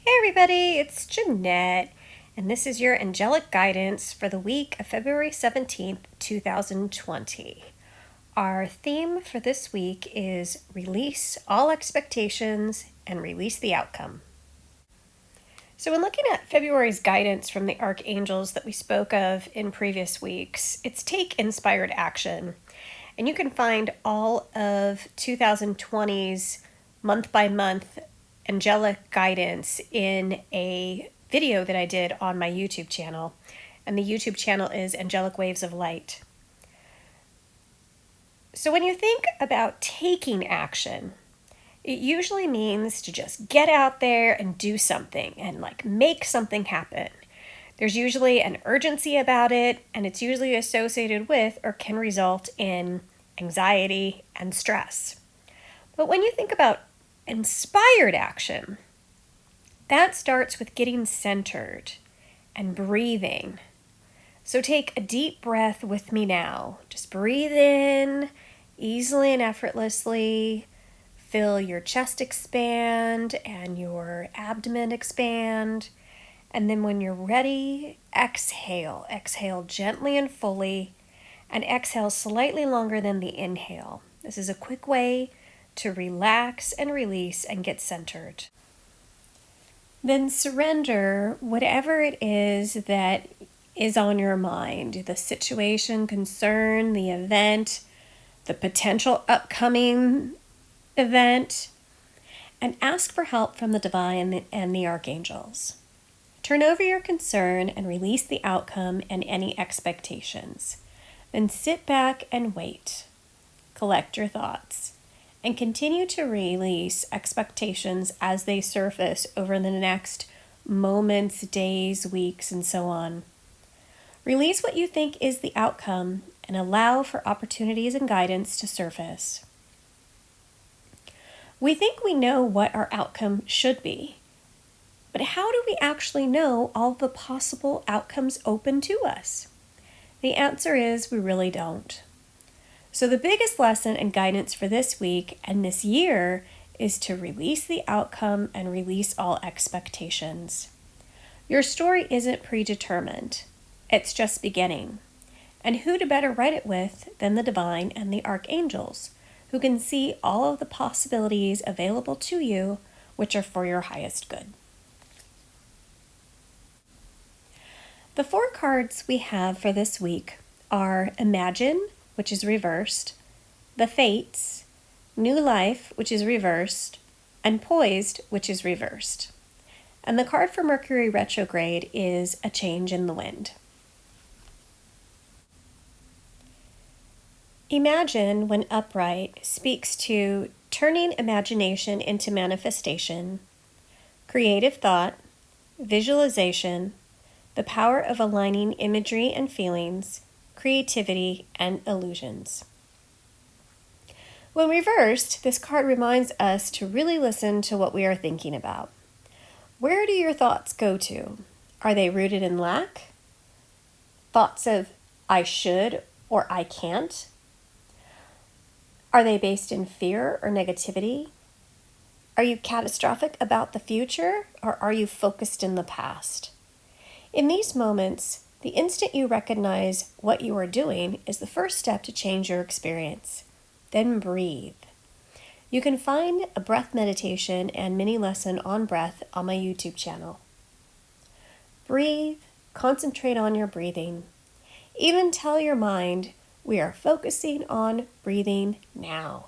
Hey everybody, it's Jeanette, and this is your angelic guidance for the week of February 17th, 2020. Our theme for this week is release all expectations and release the outcome. So when looking at February's guidance from the archangels that we spoke of in previous weeks, it's take inspired action. And you can find all of 2020's month by month angelic guidance in a video that I did on my YouTube channel. And the YouTube channel is Angelic Waves of Light. So when you think about taking action, it usually means to just get out there and do something and make something happen. There's usually an urgency about it, and it's usually associated with or can result in anxiety and stress. But when you think about inspired action, that starts with getting centered and breathing. So take a deep breath with me now. Just breathe in easily and effortlessly. Feel your chest expand and your abdomen expand. And then when you're ready, exhale. Exhale gently and fully, and exhale slightly longer than the inhale. This is a quick way to relax and release and get centered. Then surrender whatever it is that is on your mind, the situation, concern, the event, the potential upcoming event, and ask for help from the divine and the archangels. Turn over your concern and release the outcome and any expectations. Then sit back and wait. Collect your thoughts and continue to release expectations as they surface over the next moments, days, weeks, and so on. Release what you think is the outcome and allow for opportunities and guidance to surface. We think we know what our outcome should be, but how do we actually know all the possible outcomes open to us? The answer is we really don't. So the biggest lesson and guidance for this week and this year is to release the outcome and release all expectations. Your story isn't predetermined. It's just beginning. And who to better write it with than the divine and the archangels, who can see all of the possibilities available to you, which are for your highest good. The 4 cards we have for this week are Imagine, which is reversed, the Fates, New Life, which is reversed, and Poised, which is reversed. And the card for Mercury retrograde is A Change in the Wind. Imagine, when upright, speaks to turning imagination into manifestation, creative thought, visualization, the power of aligning imagery and feelings, creativity, and illusions. When reversed, this card reminds us to really listen to what we are thinking about. Where do your thoughts go to? Are they rooted in lack? Thoughts of I should or I can't? Are they based in fear or negativity? Are you catastrophic about the future, or are you focused in the past? In these moments, the instant you recognize what you are doing is the first step to change your experience. Then breathe. You can find a breath meditation and mini lesson on breath on my YouTube channel. Breathe, concentrate on your breathing. Even tell your mind, we are focusing on breathing now.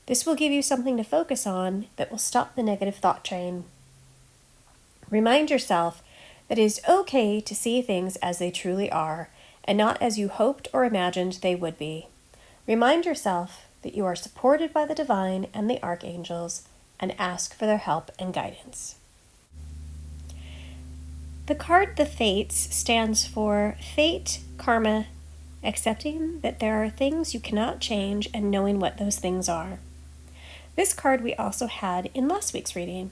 This will give you something to focus on that will stop the negative thought train. Remind yourself that it is okay to see things as they truly are and not as you hoped or imagined they would be. Remind yourself that you are supported by the divine and the archangels, and ask for their help and guidance. The card The Fates stands for fate, karma, accepting that there are things you cannot change and knowing what those things are. This card we also had in last week's reading.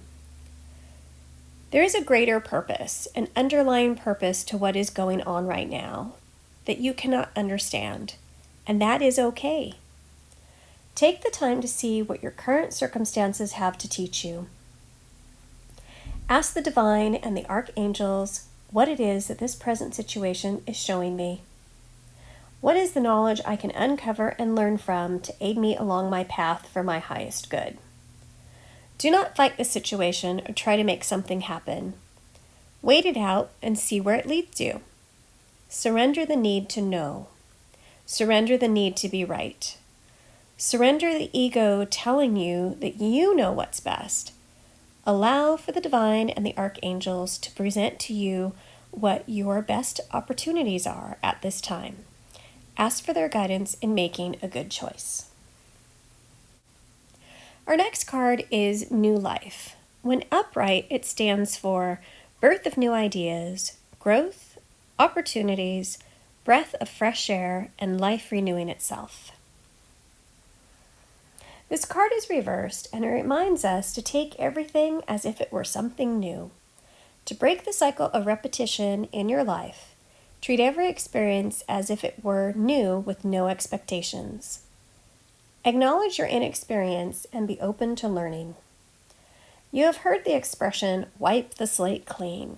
There is a greater purpose, an underlying purpose to what is going on right now that you cannot understand, and that is okay. Take the time to see what your current circumstances have to teach you. Ask the divine and the archangels what it is that this present situation is showing me. What is the knowledge I can uncover and learn from to aid me along my path for my highest good? Do not fight the situation or try to make something happen. Wait it out and see where it leads you. Surrender the need to know. Surrender the need to be right. Surrender the ego telling you that you know what's best. Allow for the divine and the archangels to present to you what your best opportunities are at this time. Ask for their guidance in making a good choice. Our next card is New Life. When upright, it stands for birth of new ideas, growth, opportunities, breath of fresh air, and life renewing itself. This card is reversed, and it reminds us to take everything as if it were something new. To break the cycle of repetition in your life, treat every experience as if it were new with no expectations. Acknowledge your inexperience and be open to learning. You have heard the expression, wipe the slate clean.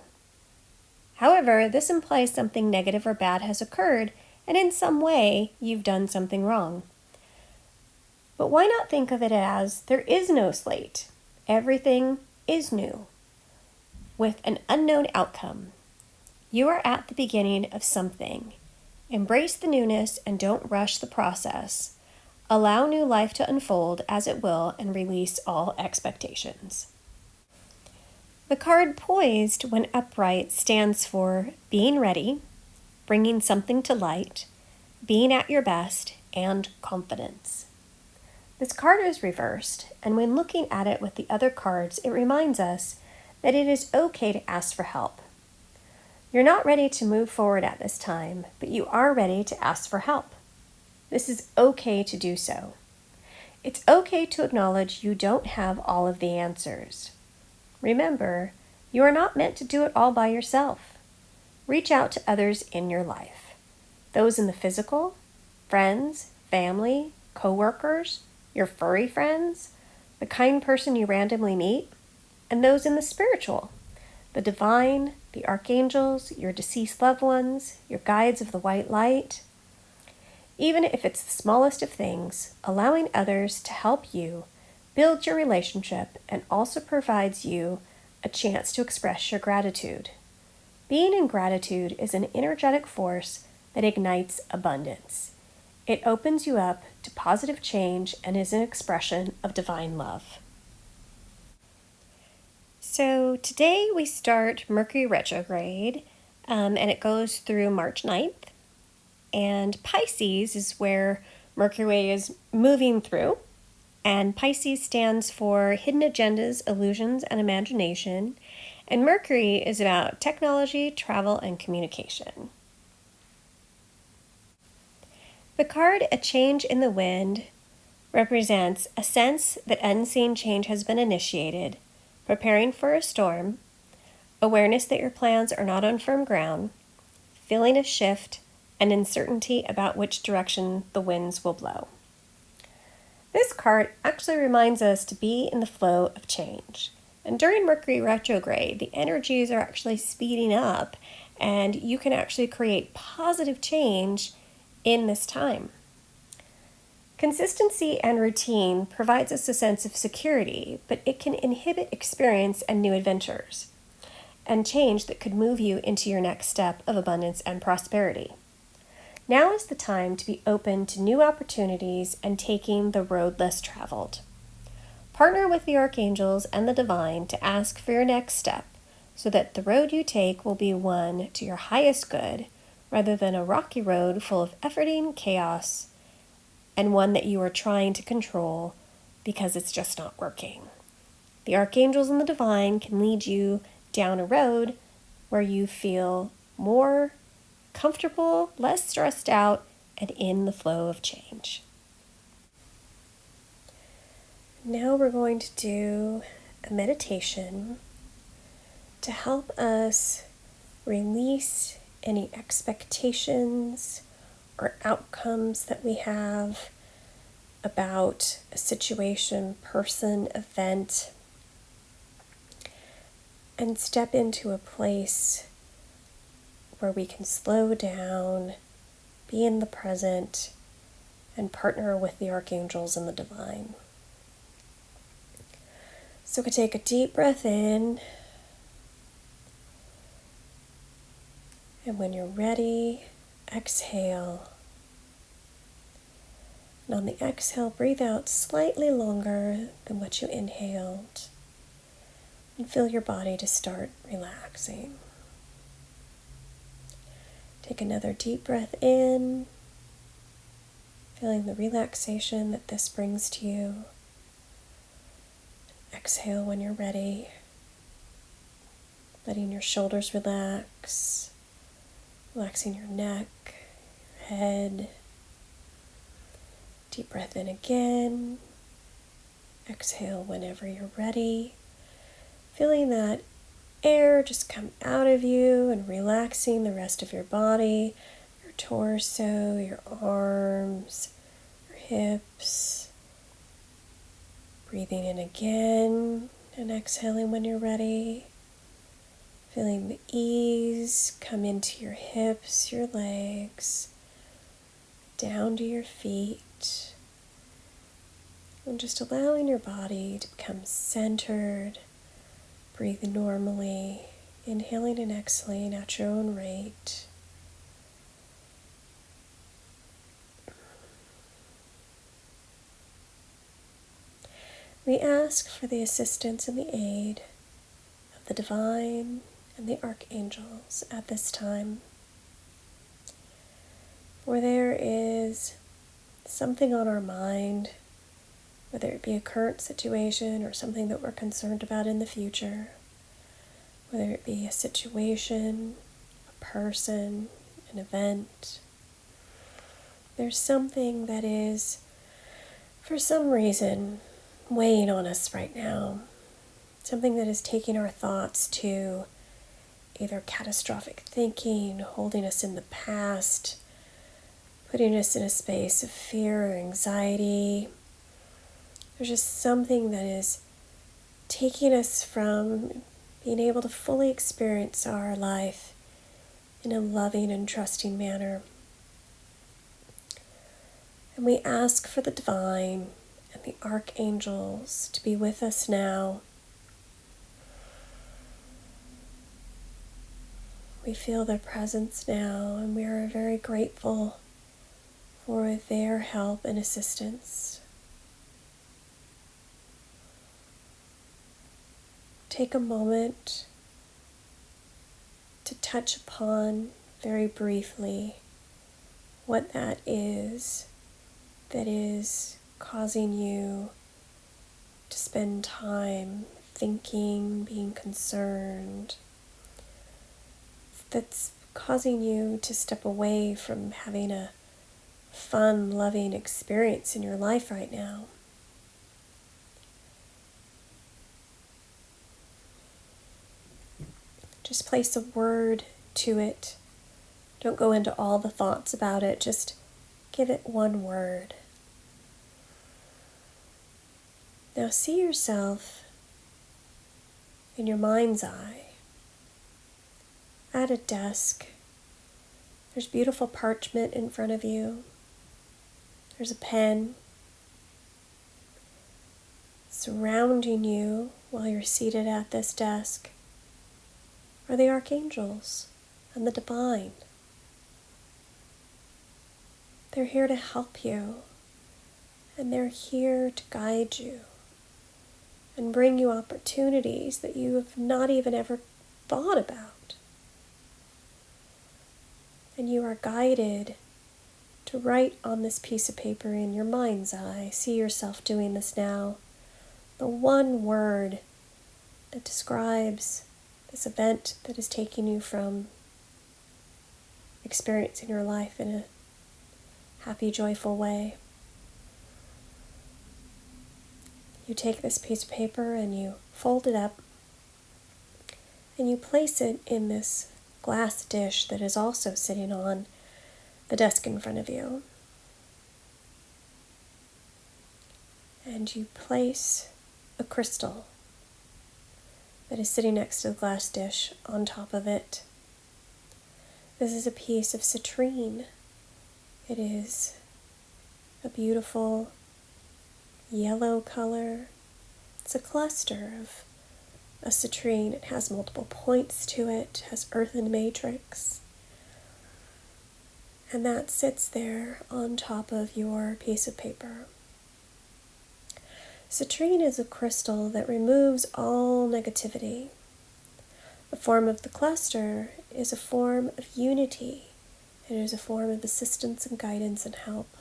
However, this implies something negative or bad has occurred, and in some way, you've done something wrong. But why not think of it as there is no slate? Everything is new, with an unknown outcome. You are at the beginning of something. Embrace the newness and don't rush the process. Allow new life to unfold as it will and release all expectations. The card Poised when upright stands for being ready, bringing something to light, being at your best, and confidence. This card is reversed, and when looking at it with the other cards, it reminds us that it is okay to ask for help. You're not ready to move forward at this time, but you are ready to ask for help. This is okay to do so. It's okay to acknowledge you don't have all of the answers. Remember, you are not meant to do it all by yourself. Reach out to others in your life. Those in the physical, friends, family, co-workers, your furry friends, the kind person you randomly meet, and those in the spiritual, the divine, the archangels, your deceased loved ones, your guides of the white light. Even if it's the smallest of things, allowing others to help you build your relationship and also provides you a chance to express your gratitude. Being in gratitude is an energetic force that ignites abundance. It opens you up to positive change and is an expression of divine love. So today we start Mercury retrograde, and it goes through March 9th. And Pisces is where Mercury is moving through. And Pisces stands for hidden agendas, illusions, and imagination. And Mercury is about technology, travel, and communication. The card A Change in the Wind represents a sense that unseen change has been initiated, preparing for a storm, awareness that your plans are not on firm ground, feeling a shift, and uncertainty about which direction the winds will blow. This card actually reminds us to be in the flow of change. And during Mercury retrograde, the energies are actually speeding up, and you can actually create positive change in this time. Consistency and routine provides us a sense of security, but it can inhibit experience and new adventures, and change that could move you into your next step of abundance and prosperity. Now is the time to be open to new opportunities and taking the road less traveled. Partner with the archangels and the divine to ask for your next step so that the road you take will be one to your highest good rather than a rocky road full of efforting chaos and one that you are trying to control because it's just not working. The archangels and the divine can lead you down a road where you feel more comfortable, less stressed out, and in the flow of change. Now we're going to do a meditation to help us release any expectations or outcomes that we have about a situation, person, event. and step into a place where we can slow down, be in the present, and partner with the archangels and the divine. So we could take a deep breath in, and when you're ready, exhale. And on the exhale, breathe out slightly longer than what you inhaled, and feel your body to start relaxing. Take another deep breath in, feeling the relaxation that this brings to you. Exhale when you're ready, letting your shoulders relax, relaxing your neck, your head. Deep breath in again. Exhale whenever you're ready, feeling that air just come out of you and relaxing the rest of your body, your torso, your arms, your hips. Breathing in again and exhaling when you're ready. Feeling the ease come into your hips, your legs, down to your feet. And just allowing your body to become centered. Breathe normally, inhaling and exhaling at your own rate. We ask for the assistance and the aid of the divine and the archangels at this time. For there is something on our mind, whether it be a current situation or something that we're concerned about in the future, whether it be a situation, a person, an event. There's something that is, for some reason, weighing on us right now. Something that is taking our thoughts to either catastrophic thinking, holding us in the past, putting us in a space of fear or anxiety. There's just something that is taking us from being able to fully experience our life in a loving and trusting manner. And we ask for the divine and the archangels to be with us now. We feel their presence now, and we are very grateful for their help and assistance. Take a moment to touch upon very briefly what that is causing you to spend time thinking, being concerned, that's causing you to step away from having a fun, loving experience in your life right now. Just place a word to it. Don't go into all the thoughts about it. Just give it one word. Now see yourself in your mind's eye at a desk. There's beautiful parchment in front of you. There's a pen. Surrounding you while you're seated at this desk are the archangels and the divine. They're here to help you, and they're here to guide you and bring you opportunities that you have not even ever thought about. And you are guided to write on this piece of paper in your mind's eye. See yourself doing this now. The one word that describes this event that is taking you from experiencing your life in a happy, joyful way. You take this piece of paper and you fold it up and you place it in this glass dish that is also sitting on the desk in front of you. And you place a crystal that is sitting next to the glass dish on top of it. This is a piece of citrine. It is a beautiful yellow color. It's a cluster of a citrine. It has multiple points to it, has earthen matrix. And that sits there on top of your piece of paper. Citrine is a crystal that removes all negativity. The form of the cluster is a form of unity. It is a form of assistance and guidance and help.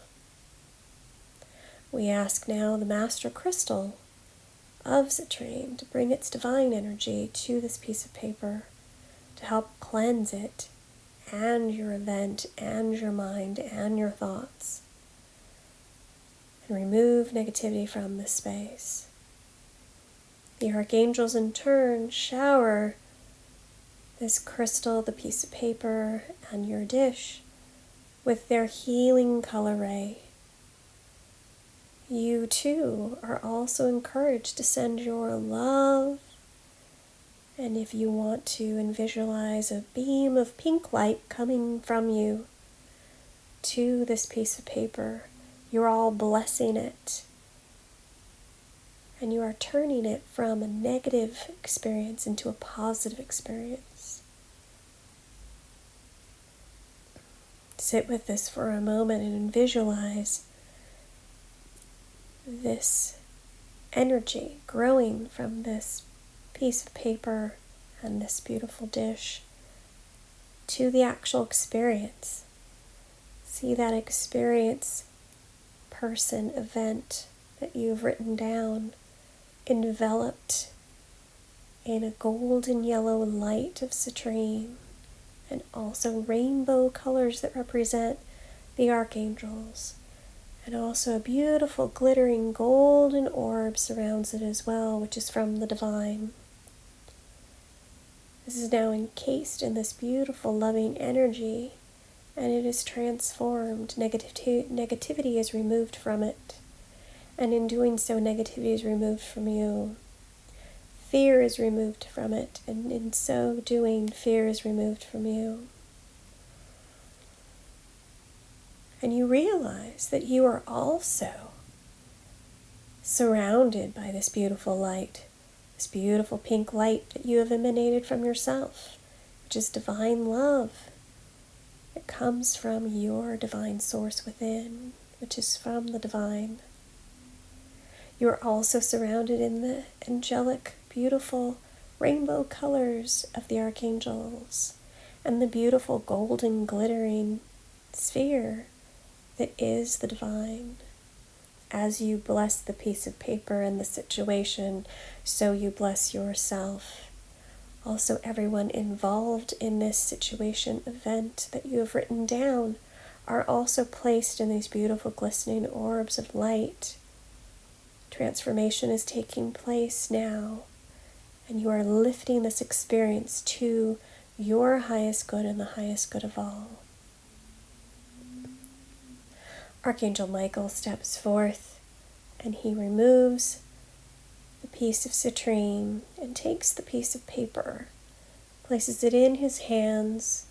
We ask now the master crystal of citrine to bring its divine energy to this piece of paper to help cleanse it and your event and your mind and your thoughts, and remove negativity from this space. The archangels in turn shower this crystal, the piece of paper, and your dish with their healing color ray. You too are also encouraged to send your love, and if you want to, and visualize a beam of pink light coming from you to this piece of paper. You're all blessing it, and you are turning it from a negative experience into a positive experience. Sit with this for a moment and visualize this energy growing from this piece of paper and this beautiful dish to the actual experience. See that experience, person, event that you've written down enveloped in a golden yellow light of citrine, and also rainbow colors that represent the archangels. And also a beautiful glittering golden orb surrounds it as well, which is from the divine. This is now encased in this beautiful loving energy, and it is transformed. Negativity is removed from it. And in doing so, negativity is removed from you. Fear is removed from it, and in so doing, fear is removed from you. And you realize that you are also surrounded by this beautiful light, this beautiful pink light that you have emanated from yourself, which is divine love. It comes from your divine source within, which is from the divine. You are also surrounded in the angelic, beautiful rainbow colors of the archangels and the beautiful golden glittering sphere that is the divine. As you bless the piece of paper and the situation, so you bless yourself. Also, everyone involved in this situation, event that you have written down, are also placed in these beautiful glistening orbs of light. Transformation is taking place now, and you are lifting this experience to your highest good and the highest good of all. Archangel Michael steps forth, and he removes the piece of citrine and takes the piece of paper, places it in his hands,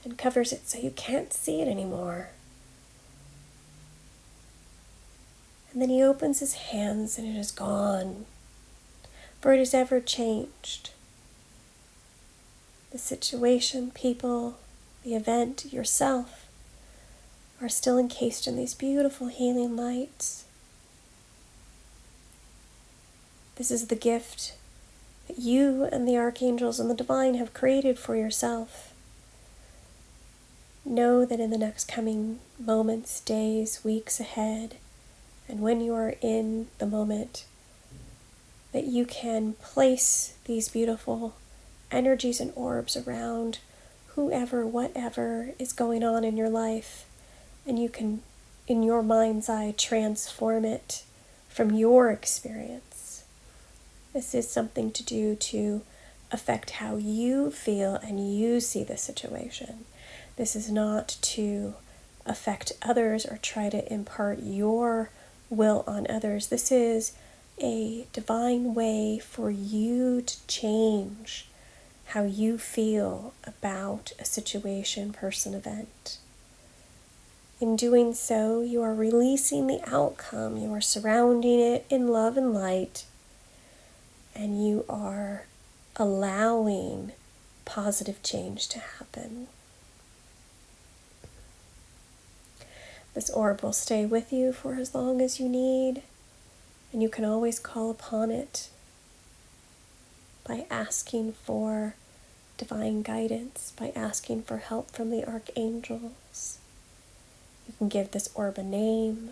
and covers it so you can't see it anymore. And then he opens his hands, and it is gone, for it is ever changed. The situation, people, the event, yourself, are still encased in these beautiful healing lights. This is the gift that you and the archangels and the divine have created for yourself. Know that in the next coming moments, days, weeks ahead, and when you are in the moment, that you can place these beautiful energies and orbs around whoever, whatever is going on in your life. And you can, in your mind's eye, transform it from your experience. This is something to do to affect how you feel and you see the situation. This is not to affect others or try to impart your will on others. This is a divine way for you to change how you feel about a situation, person, event. In doing so, you are releasing the outcome, you are surrounding it in love and light, and you are allowing positive change to happen. This orb will stay with you for as long as you need, and you can always call upon it by asking for divine guidance, by asking for help from the archangels. You can give this orb a name.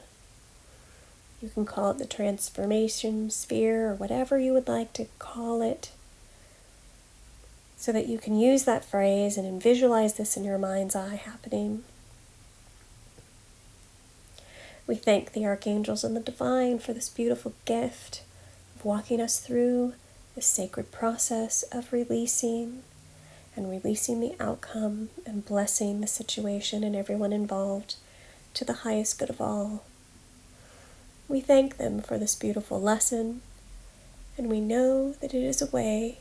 You can call it the transformation sphere or whatever you would like to call it, so that you can use that phrase and visualize this in your mind's eye happening. We thank the archangels and the divine for this beautiful gift of walking us through this sacred process of releasing the outcome and blessing the situation and everyone involved to the highest good of all. We thank them for this beautiful lesson, and we know that it is a way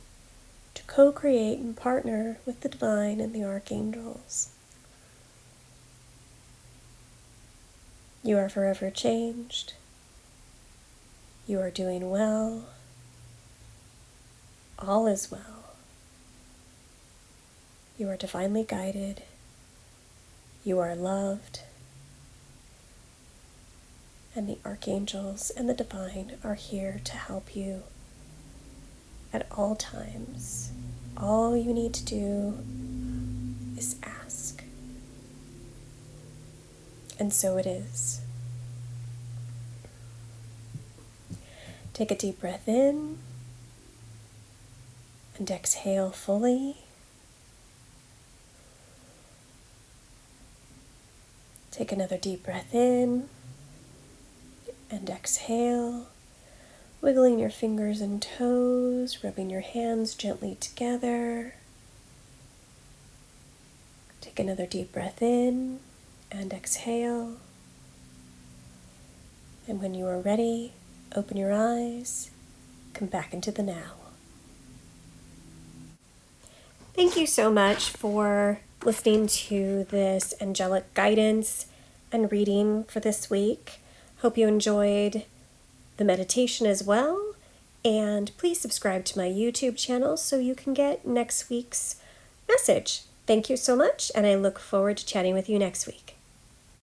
to co-create and partner with the divine and the archangels. You are forever changed. You are doing well. All is well. You are divinely guided. You are loved. And the archangels and the divine are here to help you at all times. All you need to do is ask. And so it is. Take a deep breath in and exhale fully. Take another deep breath in and exhale, wiggling your fingers and toes, rubbing your hands gently together. Take another deep breath in and exhale. And when you are ready, open your eyes, come back into the now. Thank you so much for listening to this angelic guidance and reading for this week. Hope you enjoyed the meditation as well, and please subscribe to my YouTube channel so you can get next week's message. Thank you so much, and I look forward to chatting with you next week.